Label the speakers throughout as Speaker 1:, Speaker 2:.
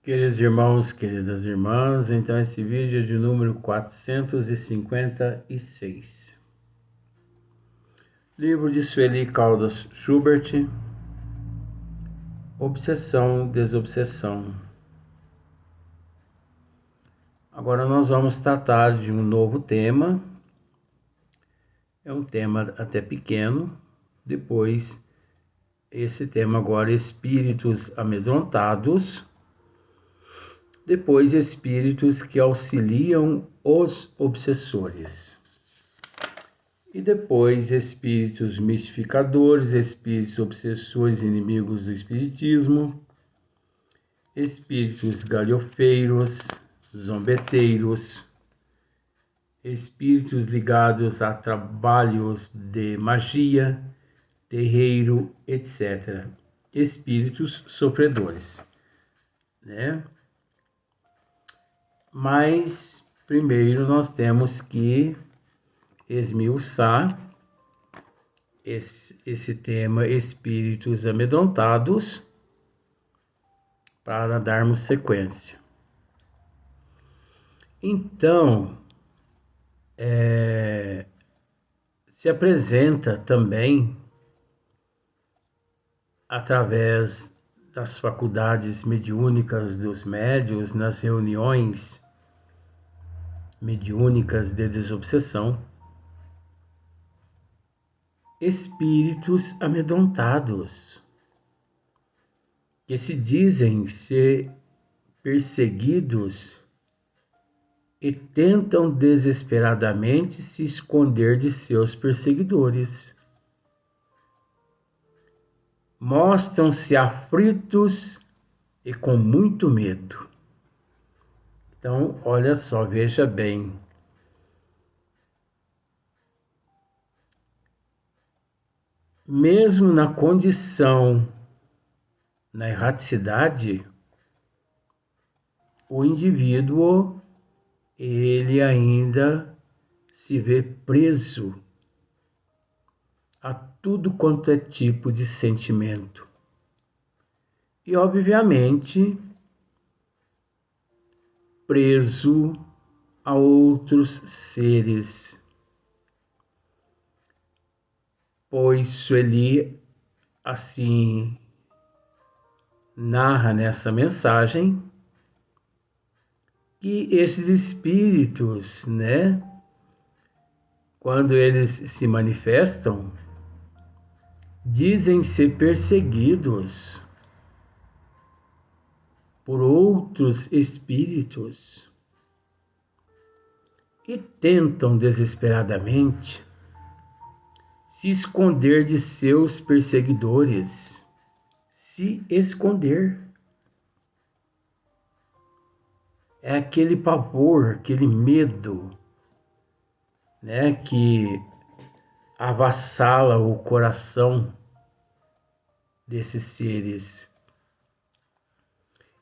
Speaker 1: Queridos irmãos, queridas irmãs, então esse vídeo é de número 456. Livro de Sueli Caldas Schubert, Obsessão, Desobsessão. Agora nós vamos tratar de um novo tema. É um tema até pequeno. Depois, esse tema agora, espíritos amedrontados. Depois, espíritos que auxiliam os obsessores. E depois, espíritos mistificadores, espíritos obsessores, inimigos do espiritismo, espíritos galhofeiros, zombeteiros, espíritos ligados a trabalhos de magia, terreiro, etc. Espíritos sofredores, né? Mas primeiro nós temos que esmiuçar esse tema, espíritos amedrontados, para darmos sequência. Então, se apresenta também através das faculdades mediúnicas dos médiuns nas reuniões mediúnicas de desobsessão, espíritos amedrontados, que se dizem ser perseguidos e tentam desesperadamente se esconder de seus perseguidores. Mostram-se aflitos e com muito medo. Então, olha só, veja bem. Mesmo na condição, na erraticidade, o indivíduo, ele ainda se vê preso a tudo quanto é tipo de sentimento. E, obviamente, preso a outros seres. Pois Sueli assim narra nessa mensagem que esses espíritos, né, quando eles se manifestam, dizem ser perseguidos por outros espíritos e tentam desesperadamente se esconder de seus perseguidores, se esconder. É aquele pavor, aquele medo, né, que avassala o coração desses seres.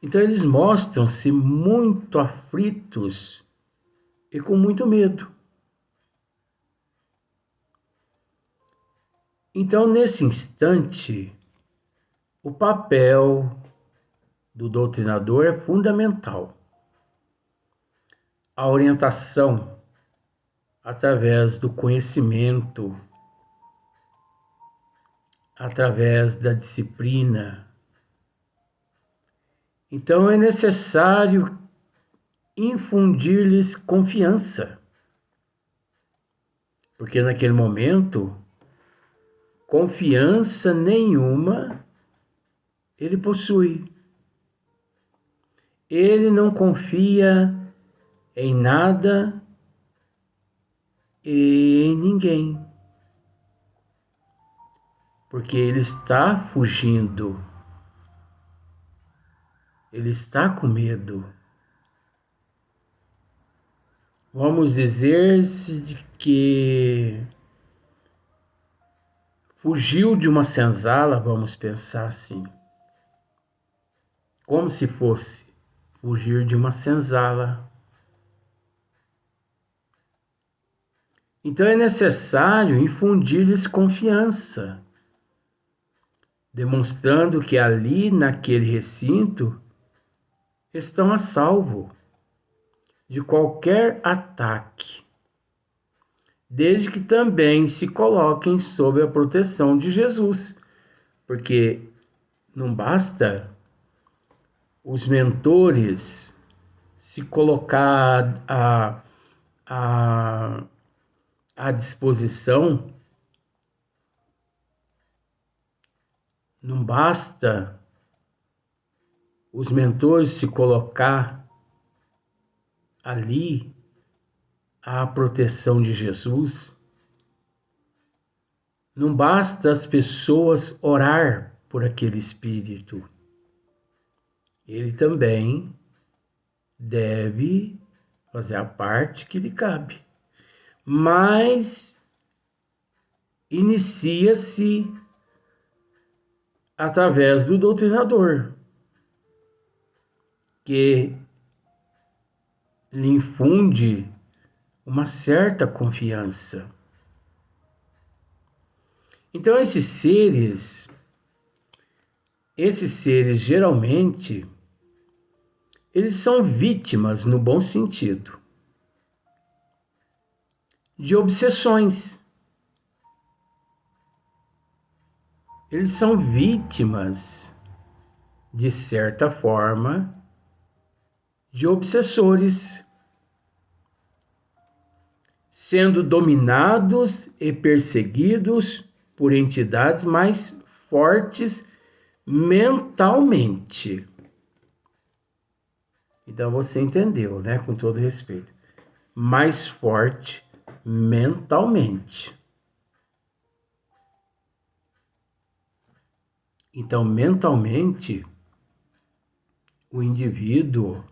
Speaker 1: Então eles mostram-se muito aflitos e com muito medo. Então, nesse instante, o papel do doutrinador é fundamental. A orientação através do conhecimento, através da disciplina. Então é necessário infundir-lhes confiança, porque naquele momento, confiança nenhuma ele possui. Ele não confia em nada e em ninguém, porque ele está fugindo, ele está com medo. Vamos dizer-se de que fugiu de uma senzala, vamos pensar assim, como se fosse fugir de uma senzala. Então é necessário infundir-lhes confiança, demonstrando que ali naquele recinto estão a salvo de qualquer ataque, desde que também se coloquem sob a proteção de Jesus, porque não basta os mentores se colocar à disposição, não basta os mentores se colocar ali à proteção de Jesus, não basta as pessoas orar por aquele espírito. Ele também deve fazer a parte que lhe cabe. Mas inicia-se através do doutrinador, que lhe infunde uma certa confiança. Então esses seres geralmente, eles são vítimas, no bom sentido, de obsessões. Eles são vítimas, de certa forma, de obsessores, sendo dominados e perseguidos por entidades mais fortes mentalmente. Então você entendeu, né? Com todo respeito. Mais forte mentalmente. Então, mentalmente, o indivíduo,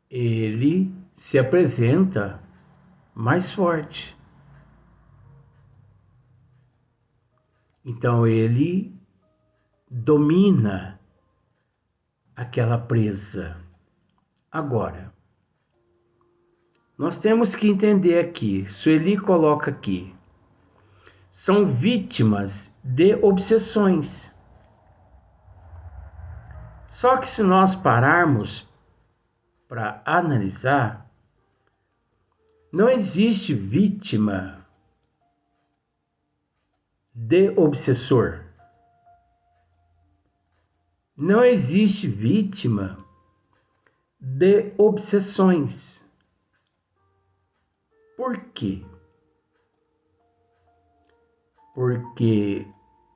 Speaker 1: ele se apresenta mais forte. Então, ele domina aquela presa. Agora, nós temos que entender aqui, Sueli coloca aqui, são vítimas de obsessões. Só que se nós pararmos para analisar, não existe vítima de obsessor. Não existe vítima de obsessões. Por quê? Porque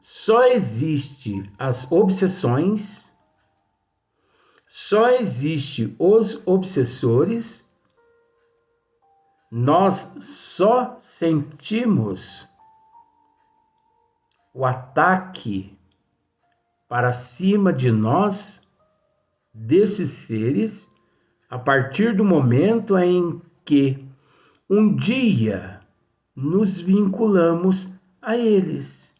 Speaker 1: só existe as obsessões, só existe os obsessores, nós só sentimos o ataque para cima de nós desses seres a partir do momento em que um dia nos vinculamos a eles,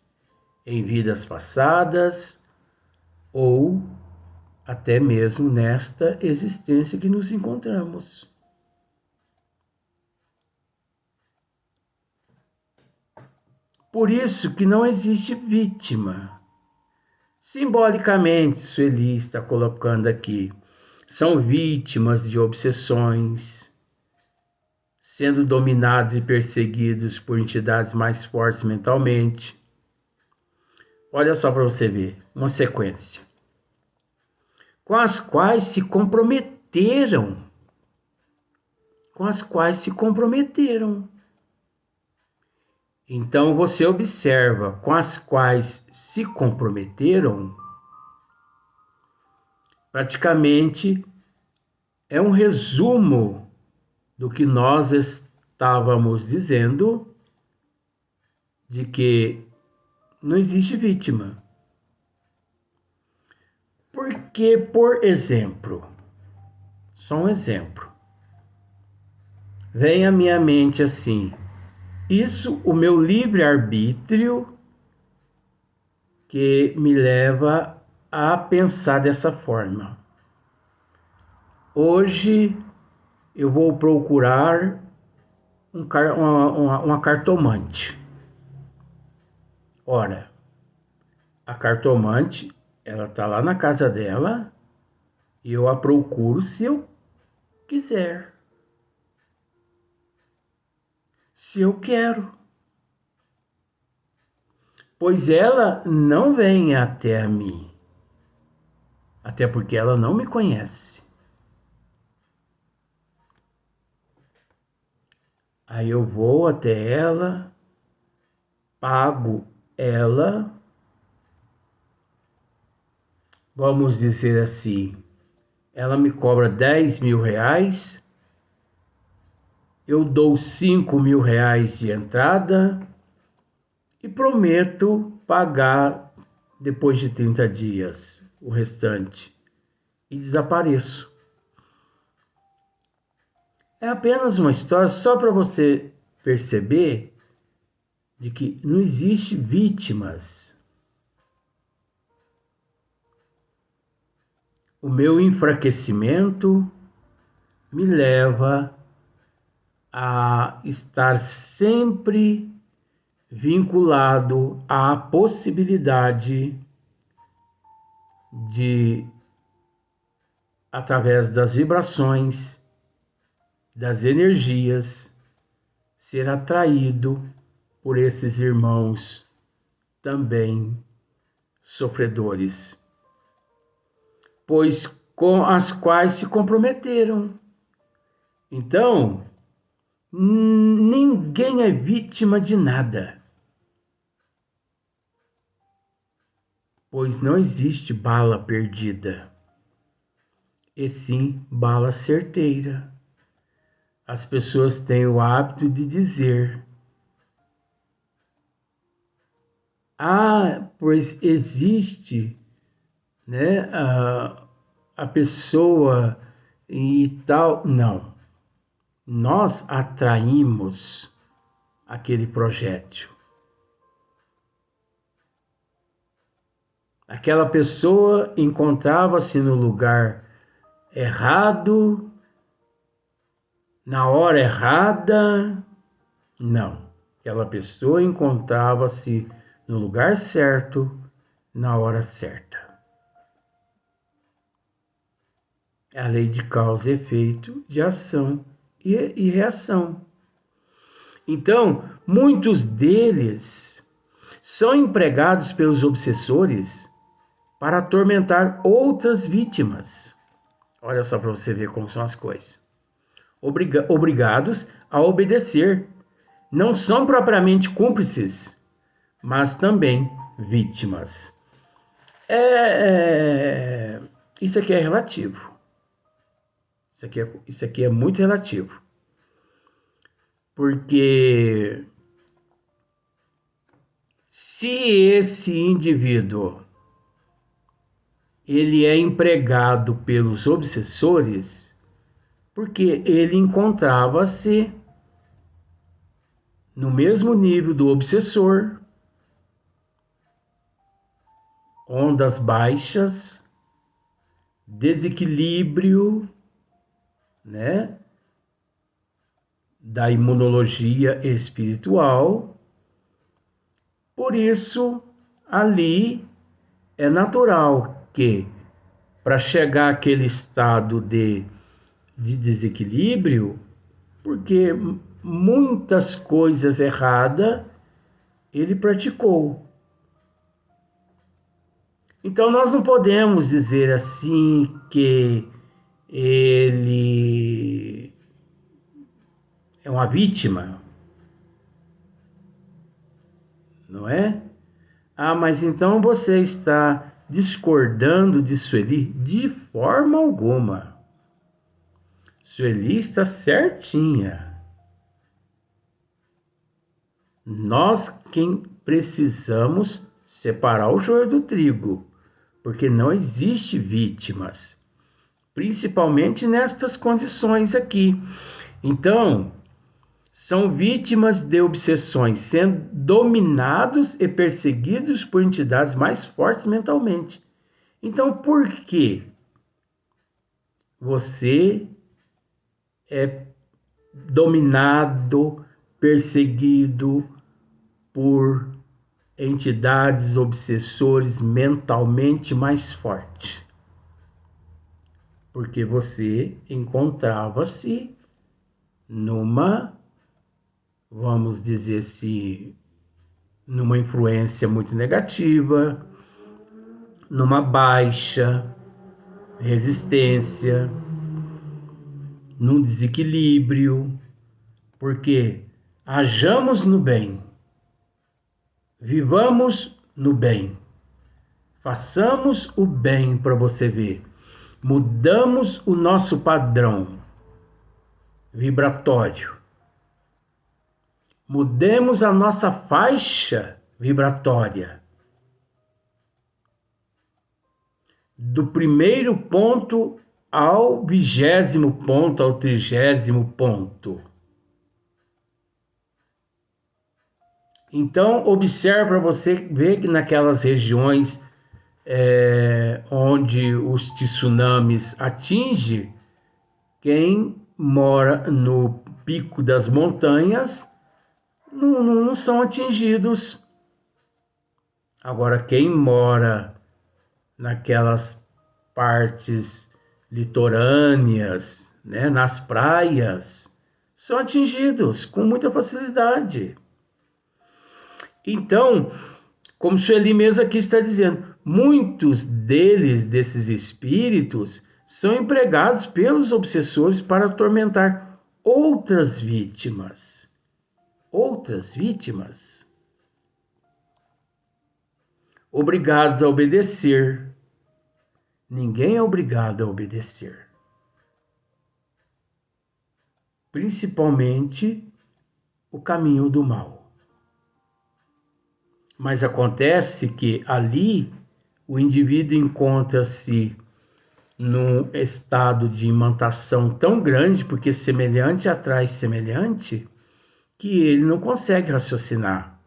Speaker 1: em vidas passadas ou até mesmo nesta existência que nos encontramos. Por isso que não existe vítima. Simbolicamente, Sueli está colocando aqui, são vítimas de obsessões, sendo dominados e perseguidos por entidades mais fortes mentalmente. Olha só para você ver, uma sequência. Com as quais se comprometeram. Então você observa, com as quais se comprometeram, praticamente é um resumo do que nós estávamos dizendo, de que não existe vítima. Porque, por exemplo, só um exemplo, vem à minha mente assim, isso, o meu livre-arbítrio, que me leva a pensar dessa forma. Hoje eu vou procurar uma cartomante. Ora, a cartomante, ela está lá na casa dela eu a procuro se eu quiser, se eu quero, pois ela não vem até mim, até porque ela não me conhece. Aí eu vou até ela, pago ela, vamos dizer assim, ela me cobra 10 mil reais, eu dou 5 mil reais de entrada e prometo pagar depois de 30 dias o restante e desapareço. É apenas uma história só para você perceber de que não existe vítimas. O meu enfraquecimento me leva a estar sempre vinculado à possibilidade de, através das vibrações, das energias, ser atraído por esses irmãos também sofredores, pois com as quais se comprometeram. Então, ninguém é vítima de nada, pois não existe bala perdida, e sim bala certeira. As pessoas têm o hábito de dizer: ah, pois existe, né, a pessoa e tal. Não, nós atraímos aquele projétil. Aquela pessoa encontrava-se no lugar errado, na hora errada. Não, aquela pessoa encontrava-se no lugar certo, na hora certa. É a lei de causa e efeito, de ação e reação. Então, muitos deles são empregados pelos obsessores para atormentar outras vítimas. Olha só para você ver como são as coisas. Obrigados a obedecer. Não são propriamente cúmplices, mas também vítimas. Isso aqui é relativo. Isso aqui é muito relativo. Porque se esse indivíduo ele é empregado pelos obsessores, porque ele encontrava-se no mesmo nível do obsessor, ondas baixas, desequilíbrio, né, da imunologia espiritual. Por isso, ali é natural que, para chegar àquele estado de desequilíbrio, porque muitas coisas erradas ele praticou. Então nós não podemos dizer assim que ele é uma vítima, não é? Ah, mas então você está discordando de Sueli? De forma alguma. Sueli está certinha. Nós quem precisamos separar o joio do trigo, porque não existe vítimas, principalmente nestas condições aqui. Então, são vítimas de obsessões, sendo dominados e perseguidos por entidades mais fortes mentalmente. Então, por que você é dominado, perseguido por entidades obsessores mentalmente mais fortes? porque você encontrava-se numa, vamos dizer assim, numa influência muito negativa, numa baixa resistência, num desequilíbrio, porque hajamos no bem, vivamos no bem, façamos o bem para você ver. Mudamos o nosso padrão vibratório. Mudemos a nossa faixa vibratória. Do primeiro ponto ao 20º ponto, ao 30º ponto. Então, observe para você ver que naquelas regiões onde os tsunamis atingem, quem mora no pico das montanhas não são atingidos. Agora, quem mora naquelas partes litorâneas, né, nas praias, são atingidos com muita facilidade. Então, como Sueli mesmo aqui está dizendo, muitos desses espíritos, são empregados pelos obsessores para atormentar outras vítimas. Outras vítimas. Obrigados a obedecer. Ninguém é obrigado a obedecer. Principalmente o caminho do mal. Mas acontece que ali o indivíduo encontra-se num estado de imantação tão grande, porque semelhante atrai semelhante, que ele não consegue raciocinar.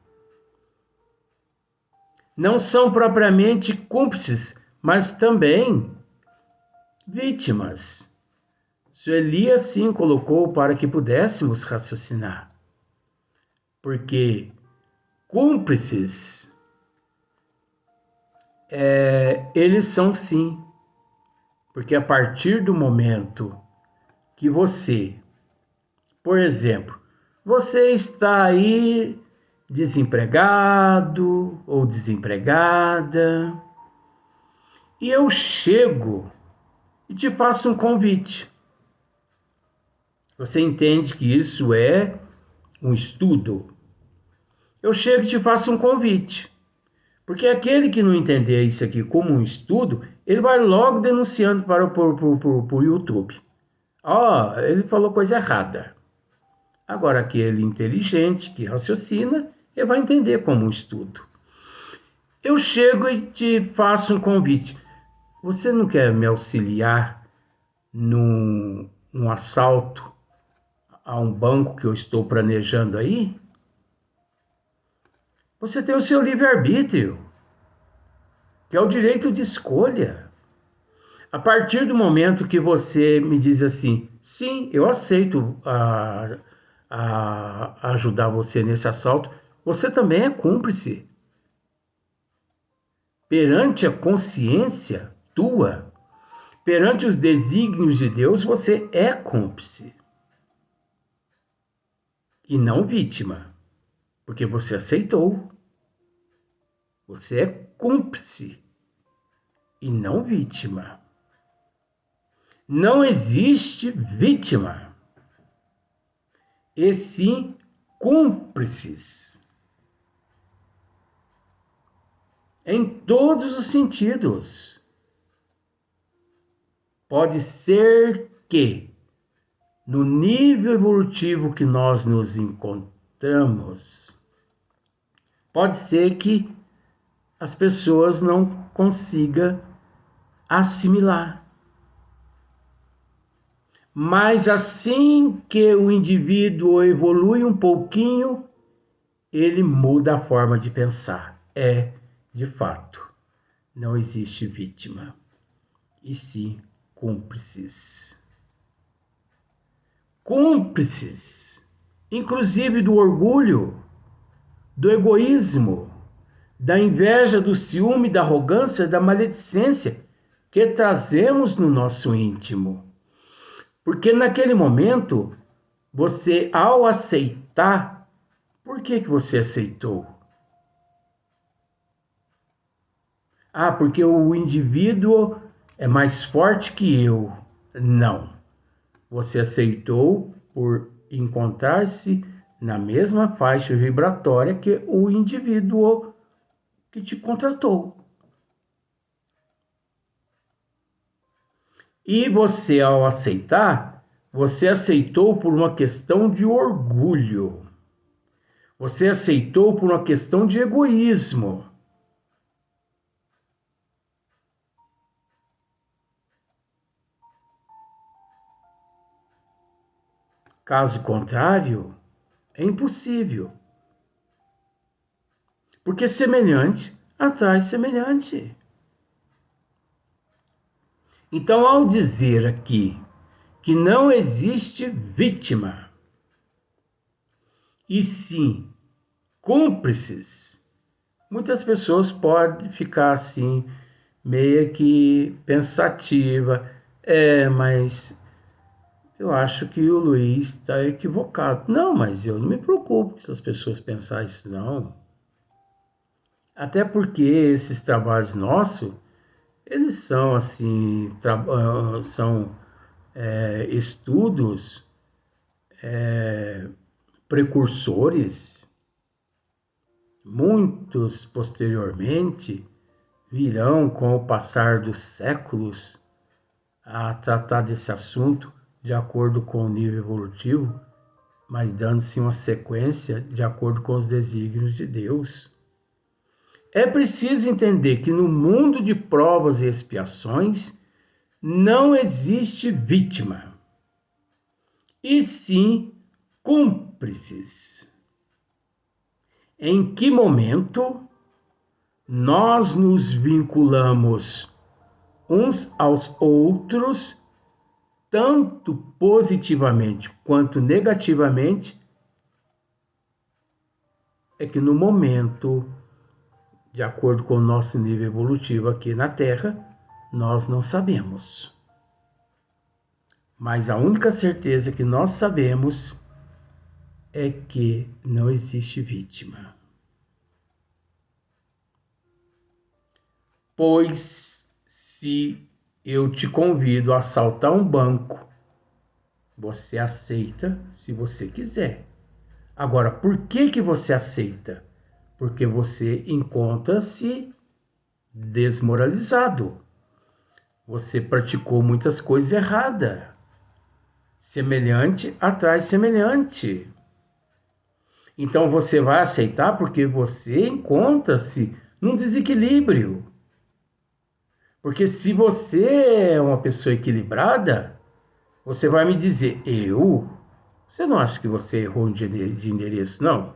Speaker 1: Não são propriamente cúmplices, mas também vítimas. Sueli assim colocou para que pudéssemos raciocinar. Porque cúmplices, eles são sim. Porque a partir do momento que você, por exemplo, você está aí desempregado ou desempregada, e eu chego e te faço um convite. Você entende que isso é um estudo? Eu chego e te faço um convite. Porque aquele que não entender isso aqui como um estudo, ele vai logo denunciando para o YouTube. Ele falou coisa errada. Agora, aquele inteligente que raciocina, ele vai entender como um estudo. Eu chego e te faço um convite. Você não quer me auxiliar num assalto a um banco que eu estou planejando aí? Você tem o seu livre-arbítrio, que é o direito de escolha. A partir do momento que você me diz assim, sim, eu aceito ajudar você nesse assalto, você também é cúmplice. Perante a consciência tua, perante os desígnios de Deus, você é cúmplice. E não vítima, porque você aceitou. Você é cúmplice e não vítima. Não existe vítima, e sim cúmplices. Em todos os sentidos. Pode ser que, no nível evolutivo que nós nos encontramos, pode ser que as pessoas não consigam assimilar. Mas assim que o indivíduo evolui um pouquinho, ele muda a forma de pensar. De fato, não existe vítima, e sim cúmplices. Cúmplices, inclusive do orgulho, do egoísmo, da inveja, do ciúme, da arrogância, da maledicência. que trazemos no nosso íntimo. Porque naquele momento, você, ao aceitar, por que você aceitou? Ah, porque o indivíduo é mais forte que eu. Não. Você aceitou por encontrar-se na mesma faixa vibratória que o indivíduo que te contratou. E você, ao aceitar, você aceitou por uma questão de orgulho. Você aceitou por uma questão de egoísmo. Caso contrário, é impossível. Porque semelhante atrai semelhante. Então, ao dizer aqui que não existe vítima, e sim cúmplices, muitas pessoas podem ficar assim, meio que pensativa. Mas eu acho que o Luiz está equivocado. Não, mas eu não me preocupo com essas pessoas pensarem isso, não. Até porque esses trabalhos nossos, eles são assim, são estudos precursores. Muitos posteriormente virão, com o passar dos séculos, a tratar desse assunto de acordo com o nível evolutivo, mas dando-se uma sequência de acordo com os desígnios de Deus. É preciso entender que no mundo de provas e expiações não existe vítima, e sim cúmplices. Em que momento nós nos vinculamos uns aos outros, tanto positivamente quanto negativamente, é que no momento, de acordo com o nosso nível evolutivo aqui na Terra, nós não sabemos. Mas a única certeza que nós sabemos é que não existe vítima. Pois se eu te convido a assaltar um banco, você aceita se você quiser. Agora, por que você aceita? Porque você encontra-se desmoralizado. Você praticou muitas coisas erradas. Semelhante atrai semelhante. Então você vai aceitar porque você encontra-se num desequilíbrio. Porque se você é uma pessoa equilibrada, você vai me dizer, você não acha que você errou de endereço, não?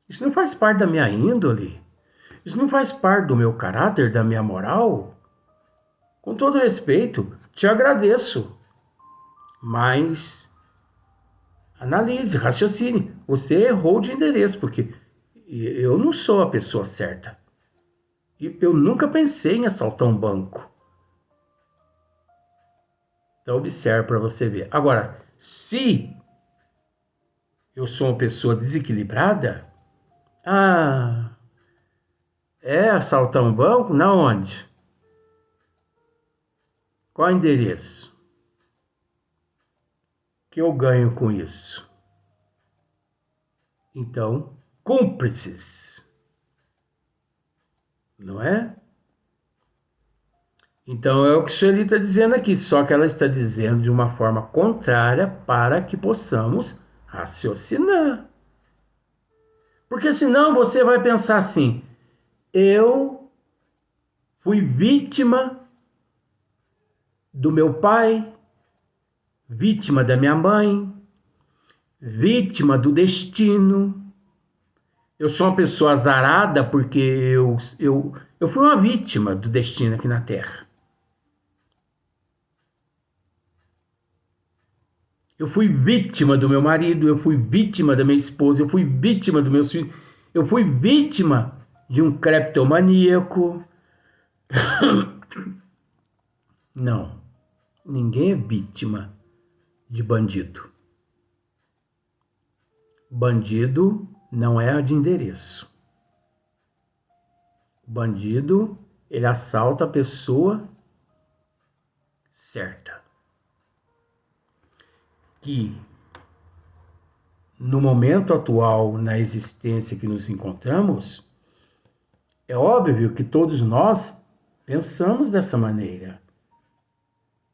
Speaker 1: Isso não faz parte da minha índole. Isso não faz parte do meu caráter, da minha moral. Com todo respeito, te agradeço. Mas analise, raciocine. Você errou de endereço, porque eu não sou a pessoa certa. Eu nunca pensei em assaltar um banco. Então observe para você ver. Agora, se eu sou uma pessoa desequilibrada, assaltar um banco? Na onde? Qual endereço? Que eu ganho com isso? Então, cúmplices. Não é? Então é o que a Sueli está dizendo aqui, só que ela está dizendo de uma forma contrária para que possamos raciocinar. Porque senão você vai pensar assim, eu fui vítima do meu pai, vítima da minha mãe, vítima do destino. Eu sou uma pessoa azarada porque eu fui uma vítima do destino aqui na Terra. Eu fui vítima do meu marido, eu fui vítima da minha esposa, eu fui vítima do meu filho, eu fui vítima de um cleptomaníaco, Não, ninguém é vítima de bandido. Bandido não é de endereço. O bandido, ele assalta a pessoa certa. Que no momento atual, na existência que nos encontramos, é óbvio que todos nós pensamos dessa maneira.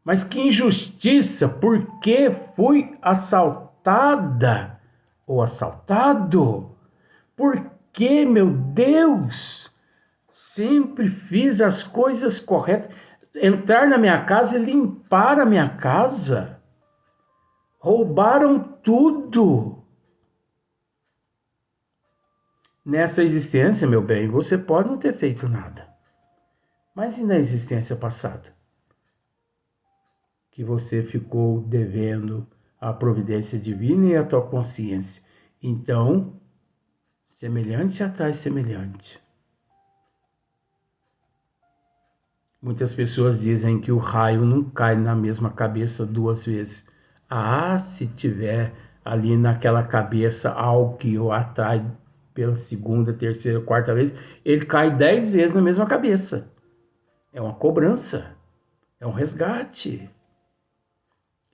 Speaker 1: Mas que injustiça, porque fui assaltada ou assaltado? Por que, meu Deus, sempre fiz as coisas corretas? Entrar na minha casa e limpar a minha casa. Roubaram tudo. Nessa existência, meu bem, você pode não ter feito nada. Mas e na existência passada? Que você ficou devendo a providência divina e a tua consciência. Então, semelhante atrai semelhante. Muitas pessoas dizem que o raio não cai na mesma cabeça duas vezes. Ah, se tiver ali naquela cabeça algo que o atrai pela segunda, terceira, quarta vez, ele cai 10 vezes na mesma cabeça. É uma cobrança, é um resgate.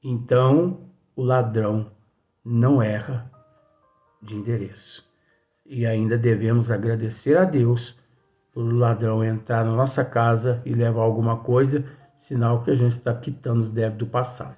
Speaker 1: Então, o ladrão não erra de endereço. E ainda devemos agradecer a Deus por o ladrão entrar na nossa casa e levar alguma coisa, sinal que a gente está quitando os débitos do passado.